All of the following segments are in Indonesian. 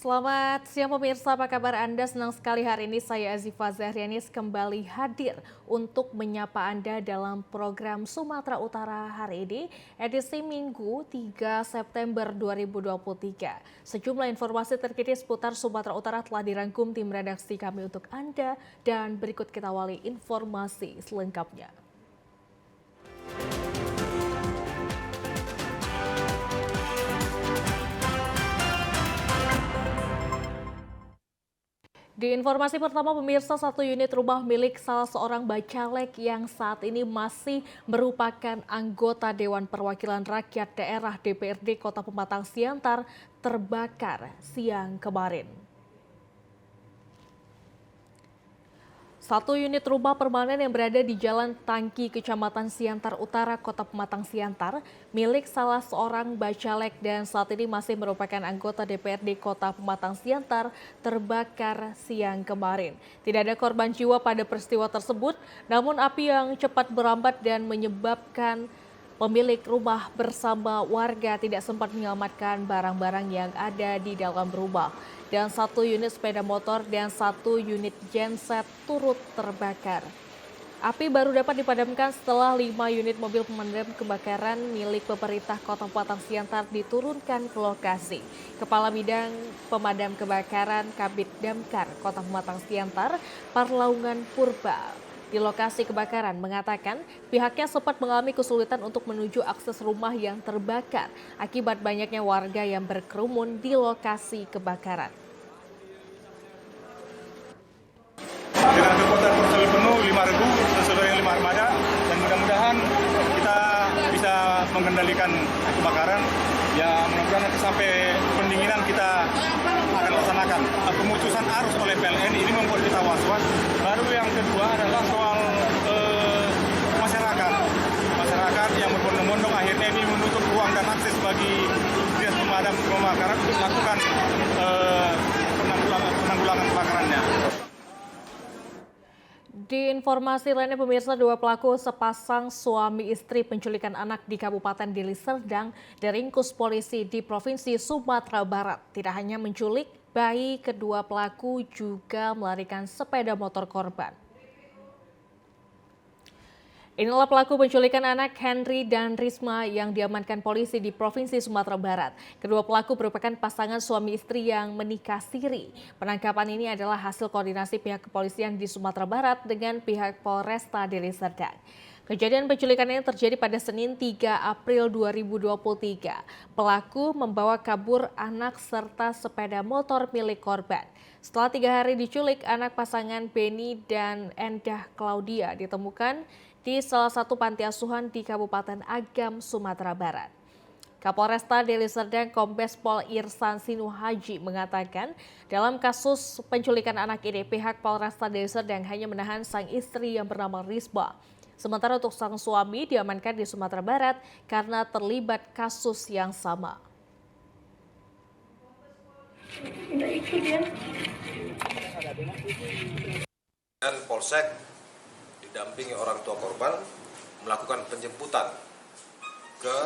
Selamat siang pemirsa, apa kabar Anda? Senang sekali hari ini saya Azifa Zahrianis kembali hadir untuk menyapa Anda dalam program Sumatera Utara hari ini, edisi Minggu 3 September 2023. Sejumlah informasi terkini seputar Sumatera Utara telah dirangkum tim redaksi kami untuk Anda dan berikut kita awali informasi selengkapnya. Di informasi pertama pemirsa, satu unit rumah milik salah seorang bacalek yang saat ini masih merupakan anggota Dewan Perwakilan Rakyat Daerah DPRD Kota Pematang Siantar terbakar siang kemarin. Satu unit rumah permanen yang berada di Jalan Tangki, Kecamatan Siantar Utara, Kota Pematang Siantar, milik salah seorang bacalek dan saat ini masih merupakan anggota DPRD Kota Pematang Siantar, terbakar siang kemarin. Tidak ada korban jiwa pada peristiwa tersebut, namun api yang cepat merambat dan menyebabkan pemilik rumah bersama warga tidak sempat menyelamatkan barang-barang yang ada di dalam rumah. Dan satu unit sepeda motor dan satu unit genset turut terbakar. Api baru dapat dipadamkan setelah 5 unit mobil pemadam kebakaran milik pemerintah Kota Pematang Siantar diturunkan ke lokasi. Kepala Bidang Pemadam Kebakaran Kabid Damkar Kota Pematang Siantar, Parlaungan Purba, di lokasi kebakaran mengatakan pihaknya sempat mengalami kesulitan untuk menuju akses rumah yang terbakar akibat banyaknya warga yang berkerumun di lokasi kebakaran. Dengan kekuatan personil penuh 5.000 personil yang 5 armada dan mudah-mudahan kita bisa mengendalikan kebakaran. Ya mudah-mudahan nanti sampai pendinginan kita akan laksanakan. Pemutusan arus oleh PLN ini membuat kita was-was. Baru yang kedua adalah soal masyarakat yang berbondong-bondong akhirnya ini menutup ruang dan akses bagi dinas pemadam kebakaran untuk melakukan penanggulangan kebakarannya. Di informasi lainnya pemirsa, dua pelaku sepasang suami istri penculikan anak di Kabupaten Deli Serdang diringkus polisi di Provinsi Sumatera Barat. Tidak hanya menculik bayi, kedua pelaku juga melarikan sepeda motor korban. Inilah pelaku penculikan anak Henry dan Risma yang diamankan polisi di Provinsi Sumatera Barat. Kedua pelaku merupakan pasangan suami istri yang menikah siri. Penangkapan ini adalah hasil koordinasi pihak kepolisian di Sumatera Barat dengan pihak Polresta Deli Serdang. Kejadian penculikan ini terjadi pada Senin 3 April 2023. Pelaku membawa kabur anak serta sepeda motor milik korban. Setelah 3 hari diculik, anak pasangan Beni dan Endah Claudia ditemukan di salah satu panti asuhan di Kabupaten Agam, Sumatera Barat. Kapolresta Deli Serdang Kombes Pol Irsan Sinuhaji mengatakan dalam kasus penculikan anak ini pihak Polresta Deli Serdang hanya menahan sang istri yang bernama Risma. Sementara untuk sang suami diamankan di Sumatera Barat karena terlibat kasus yang sama. Dan Polsek didampingi orang tua korban melakukan penjemputan ke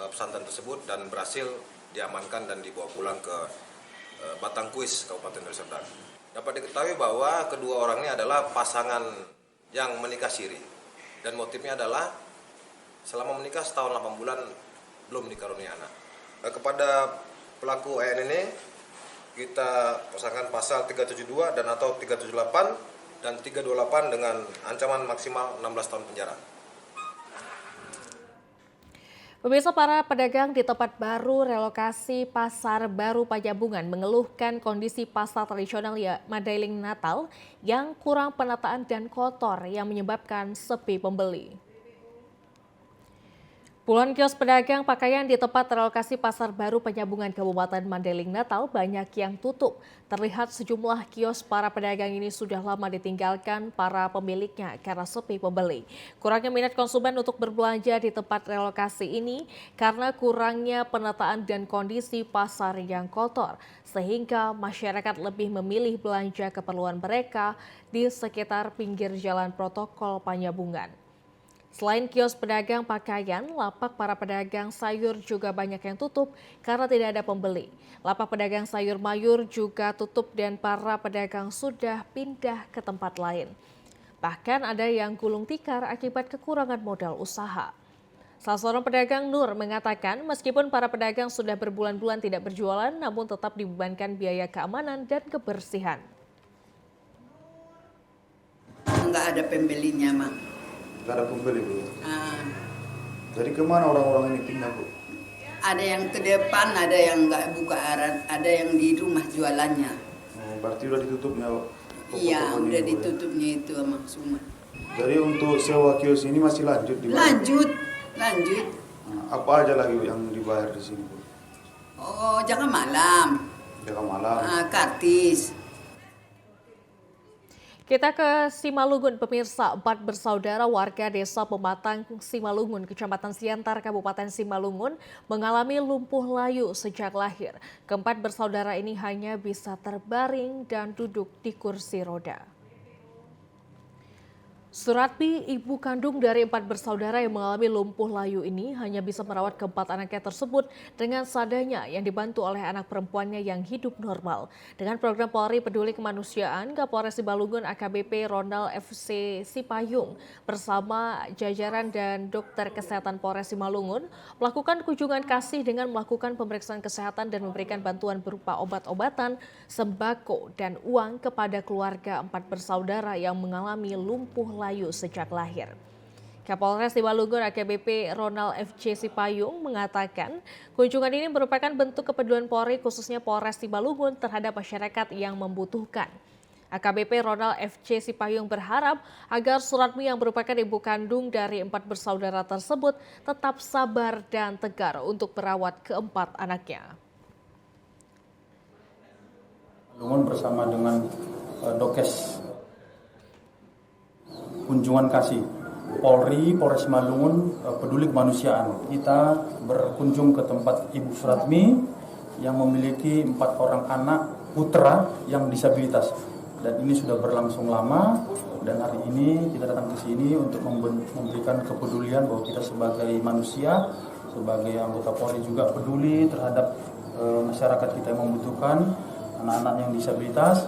pesantren tersebut dan berhasil diamankan dan dibawa pulang ke Batangkuis, Kabupaten Deli Serdang. Dapat diketahui bahwa kedua orang ini adalah pasangan yang menikah siri dan motifnya adalah selama menikah setahun 8 bulan belum dikaruniai anak. Kepada pelaku EN ini kita pasangkan pasal 372 dan atau 378 dan 328 dengan ancaman maksimal 16 tahun penjara. Pemirsa, para pedagang di tempat baru relokasi Pasar Baru Panjabungan mengeluhkan kondisi pasar tradisional Mandailing Natal yang kurang penataan dan kotor yang menyebabkan sepi pembeli. Puluhan kios pedagang pakaian di tempat relokasi Pasar Baru Panjabungan Kabupaten Mandailing Natal banyak yang tutup. Terlihat sejumlah kios para pedagang ini sudah lama ditinggalkan para pemiliknya karena sepi pembeli. Kurangnya minat konsumen untuk berbelanja di tempat relokasi ini karena kurangnya penataan dan kondisi pasar yang kotor, sehingga masyarakat lebih memilih belanja keperluan mereka di sekitar pinggir jalan protokol Panjabungan. Selain kios pedagang pakaian, lapak para pedagang sayur juga banyak yang tutup karena tidak ada pembeli. Lapak pedagang sayur mayur juga tutup dan para pedagang sudah pindah ke tempat lain. Bahkan ada yang gulung tikar akibat kekurangan modal usaha. Salah seorang pedagang Nur mengatakan meskipun para pedagang sudah berbulan-bulan tidak berjualan namun tetap dibebankan biaya keamanan dan kebersihan. Enggak ada pembelinya, Mak. Nggak ada pembeli, Bu. Ah, Jadi kemana orang-orang ini pindah, Bu? ada yang ke depan, ada yang enggak buka arah, ada yang di rumah jualannya. Oh, berarti udah ditutupnya, Bu? Iya, Toko-toko ini, udah Bu, ya? ditutupnya itu sama semua. Jadi untuk sewa kios ini masih lanjut di Lanjut. Nah, apa aja lagi Bu, yang dibayar di sini, Bu? Oh, jangan malam. Jaga malam. Kartis. Kita ke Simalungun, pemirsa. 4 bersaudara warga desa Pematang Simalungun, Kecamatan Siantar, Kabupaten Simalungun, mengalami lumpuh layu sejak lahir. Keempat bersaudara ini hanya bisa terbaring dan duduk di kursi roda. Suratmi, ibu kandung dari 4 bersaudara yang mengalami lumpuh layu ini hanya bisa merawat keempat anaknya tersebut dengan seadanya yang dibantu oleh anak perempuannya yang hidup normal. Dengan program Polri Peduli Kemanusiaan, Kapolres Simalungun AKBP Ronald FC Sipayung bersama jajaran dan dokter kesehatan Polres Simalungun melakukan kunjungan kasih dengan melakukan pemeriksaan kesehatan dan memberikan bantuan berupa obat-obatan, sembako, dan uang kepada keluarga 4 bersaudara yang mengalami lumpuh layu sejak lahir. Kapolres Simalungun AKBP Ronald FC Sipayung mengatakan kunjungan ini merupakan bentuk kepedulian Polri khususnya Polres Simalungun terhadap masyarakat yang membutuhkan. AKBP Ronald FC Sipayung berharap agar Suratmi yang merupakan ibu kandung dari 4 bersaudara tersebut tetap sabar dan tegar untuk merawat keempat anaknya. Simalungun bersama dengan Dokes kunjungan kasih Polri, Polres Simalungun Peduli Kemanusiaan. Kita berkunjung ke tempat Ibu Suratmi yang memiliki 4 orang anak putra yang disabilitas. Dan ini sudah berlangsung lama dan hari ini kita datang ke sini untuk memberikan kepedulian bahwa kita sebagai manusia, sebagai anggota Polri juga peduli terhadap masyarakat kita yang membutuhkan anak-anak yang disabilitas.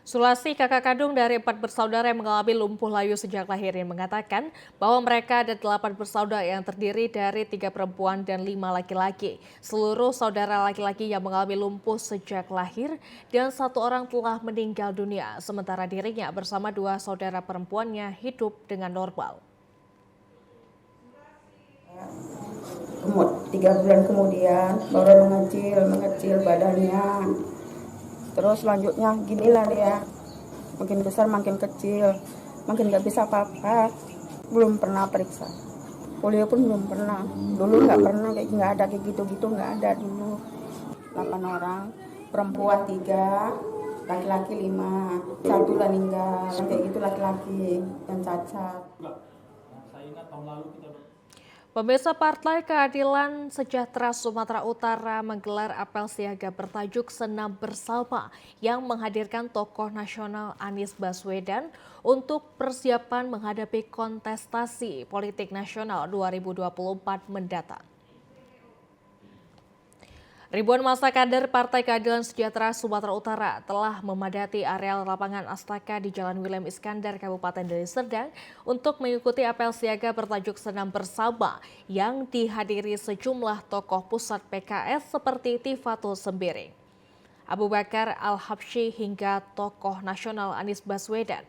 Sulasi, kakak kandung dari 4 bersaudara yang mengalami lumpuh layu sejak lahir ini mengatakan bahwa mereka ada 8 bersaudara yang terdiri dari 3 perempuan dan 5 laki-laki. Seluruh saudara laki-laki yang mengalami lumpuh sejak lahir dan 1 orang telah meninggal dunia, sementara dirinya bersama 2 saudara perempuannya hidup dengan normal. Gemuk 3 bulan kemudian baru mengecil badannya. Terus selanjutnya ginilah dia, makin besar makin kecil, makin gak bisa apa-apa. Belum pernah periksa, polio pun belum pernah. Dulu nggak pernah, nggak ada kayak gitu-gitu, nggak ada dulu. 8 orang, perempuan 3, laki-laki 5, 1 udah meninggal, kayak gitu laki-laki yang cacat. Saya ingat tahun lalu kita Pemirsa, Partai Keadilan Sejahtera Sumatera Utara menggelar apel siaga bertajuk Senam Bersama yang menghadirkan tokoh nasional Anies Baswedan untuk persiapan menghadapi kontestasi politik nasional 2024 mendatang. Ribuan massa kader Partai Keadilan Sejahtera Sumatera Utara telah memadati areal lapangan Astaka di Jalan William Iskandar, Kabupaten Deli Serdang untuk mengikuti apel siaga bertajuk Senam Bersama yang dihadiri sejumlah tokoh pusat PKS seperti Tifatul Sembiring, Abu Bakar Al-Habsyi hingga tokoh nasional Anies Baswedan.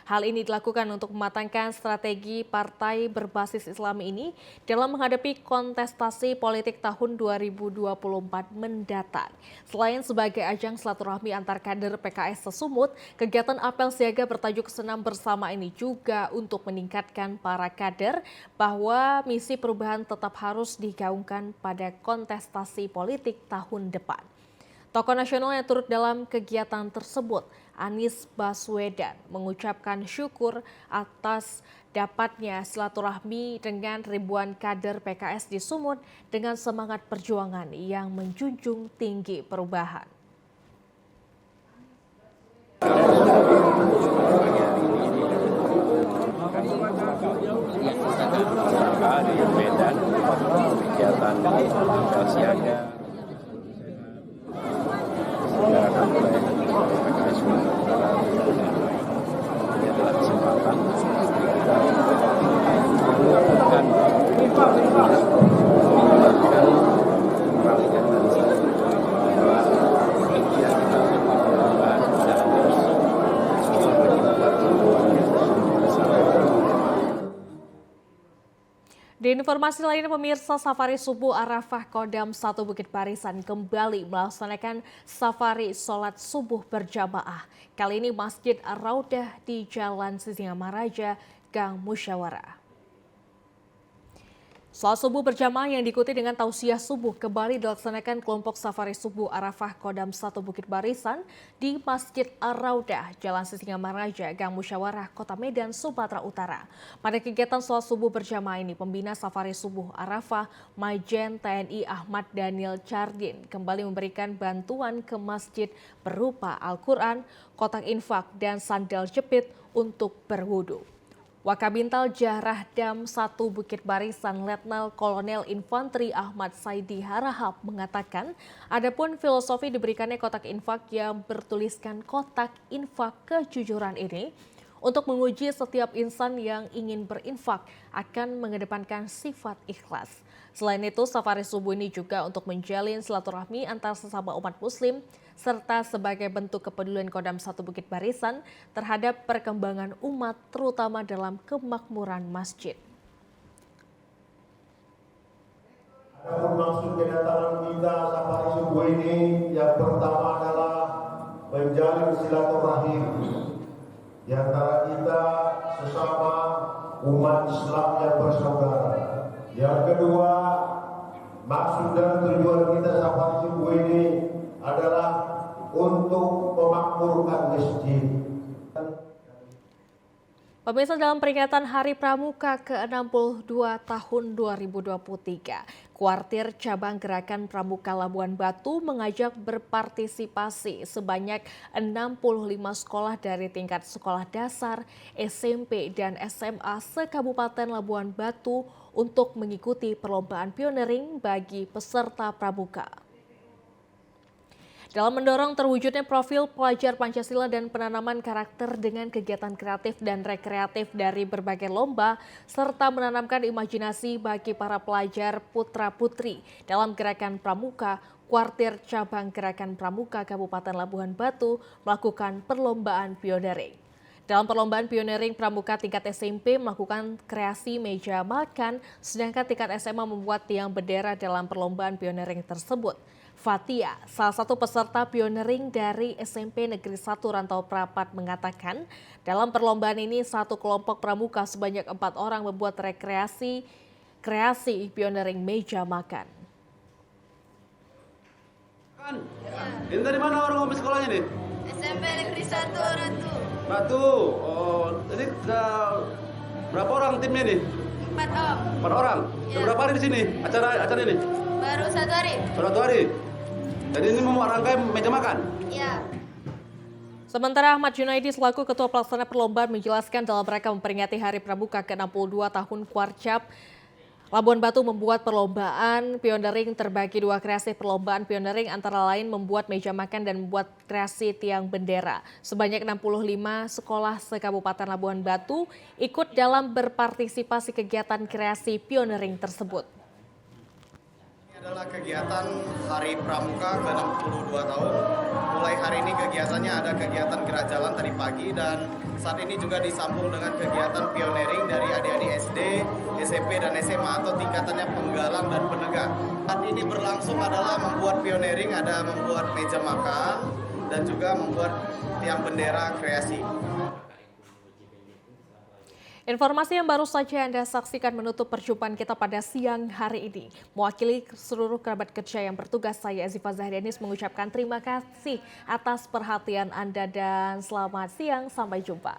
Hal ini dilakukan untuk mematangkan strategi partai berbasis Islam ini dalam menghadapi kontestasi politik tahun 2024 mendatang. Selain sebagai ajang silaturahmi antar kader PKS sesumut, kegiatan apel siaga bertajuk Senam Bersama ini juga untuk meningkatkan para kader bahwa misi perubahan tetap harus digaungkan pada kontestasi politik tahun depan. Tokoh nasional yang turut dalam kegiatan tersebut, Anies Baswedan, mengucapkan syukur atas dapatnya silaturahmi dengan ribuan kader PKS di Sumut dengan semangat perjuangan yang menjunjung tinggi perubahan. Tersangka di Medan kegiatan siaga masyarakat oleh PKS Utara ini adalah kesempatan kita melakukan peralihan nanti bahwa India kita perubahan dan semua penyebab Di informasi lainnya, pemirsa, safari subuh Arafah Kodam 1 Bukit Barisan kembali melaksanakan safari sholat subuh berjamaah. Kali ini Masjid Ar-Raudah di Jalan Sisingamaraja, Gang Musyawarah. Sholat subuh berjamaah yang diikuti dengan tausiah subuh kembali dilaksanakan kelompok safari subuh Arafah Kodam 1 Bukit Barisan di Masjid Ar-Raudah, Jalan Sisingamaraja, Gang Musyawarah, Kota Medan, Sumatera Utara. Pada kegiatan sholat subuh berjamaah ini, pembina safari subuh Arafah, Majen TNI Ahmad Daniel Chardin, kembali memberikan bantuan ke masjid berupa Al-Quran, kotak infak, dan sandal jepit untuk berwudu. Wakabintal Jarah Dam 1 Bukit Barisan Letnan Kolonel Infanteri Ahmad Saidi Harahap mengatakan, adapun filosofi diberikannya kotak infak yang bertuliskan kotak infak kejujuran ini untuk menguji setiap insan yang ingin berinfak akan mengedepankan sifat ikhlas. Selain itu, safari subuh ini juga untuk menjalin silaturahmi antar sesama umat muslim serta sebagai bentuk kepedulian Kodam 1 Bukit Barisan terhadap perkembangan umat terutama dalam kemakmuran masjid. Adapun maksud kedatangan kita safari subuh ini yang pertama adalah menjalin silaturahim di antara kita sesama umat Islam yang bersaudara. Yang kedua, maksud dan tujuan kita safari subuh ini adalah untuk memakmurkan masjid. Pemirsa, dalam peringatan Hari Pramuka ke-62 tahun 2023, Kuartir Cabang Gerakan Pramuka Labuan Batu mengajak berpartisipasi sebanyak 65 sekolah dari tingkat sekolah dasar, SMP, dan SMA se-Kabupaten Labuan Batu untuk mengikuti perlombaan pioneering bagi peserta Pramuka. Dalam mendorong terwujudnya profil pelajar Pancasila dan penanaman karakter dengan kegiatan kreatif dan rekreatif dari berbagai lomba, serta menanamkan imajinasi bagi para pelajar putra-putri dalam Gerakan Pramuka, Kuartir Cabang Gerakan Pramuka Kabupaten Labuhan Batu melakukan perlombaan pioneering. Dalam perlombaan pioneering Pramuka tingkat SMP melakukan kreasi meja makan, sedangkan tingkat SMA membuat tiang bendera dalam perlombaan pioneering tersebut. Fatia, salah satu peserta pioneering dari SMP Negeri 1 Rantau Prapat mengatakan, dalam perlombaan ini satu kelompok pramuka sebanyak 4 orang membuat kreasi pioneering meja makan. Ini dari mana orang ngomong sekolahnya nih? SMP Negeri 1 Ratu. Ratu. Oh, ini berapa orang timnya nih? 4 om. 4 orang. Ya. Berapa hari di sini acara ini? Baru 1 hari. Baru 1 hari. Jadi ini mau rangkai meja makan? Ya. Sementara Ahmad Junaidi selaku Ketua Pelaksana Perlombaan menjelaskan dalam rangka memperingati Hari Pramuka ke-62 tahun Kuarcap, Labuan Batu membuat perlombaan pioneering terbagi 2 kreasi perlombaan pioneering antara lain membuat meja makan dan membuat kreasi tiang bendera. Sebanyak 65 sekolah se-Kabupaten Labuan Batu ikut dalam berpartisipasi kegiatan kreasi pioneering tersebut. Adalah kegiatan Hari Pramuka ke-62 tahun. Mulai hari ini kegiatannya ada kegiatan gerak jalan tadi pagi dan saat ini juga disambung dengan kegiatan pioneering dari adik-adik SD, SMP, dan SMA atau tingkatannya penggalang dan penegak. Saat ini berlangsung adalah membuat pioneering, ada membuat meja makan dan juga membuat tiang bendera kreasi. Informasi yang baru saja Anda saksikan menutup perjumpaan kita pada siang hari ini. Mewakili seluruh kerabat kerja yang bertugas, saya Azifa Zahrianis mengucapkan terima kasih atas perhatian Anda dan selamat siang, sampai jumpa.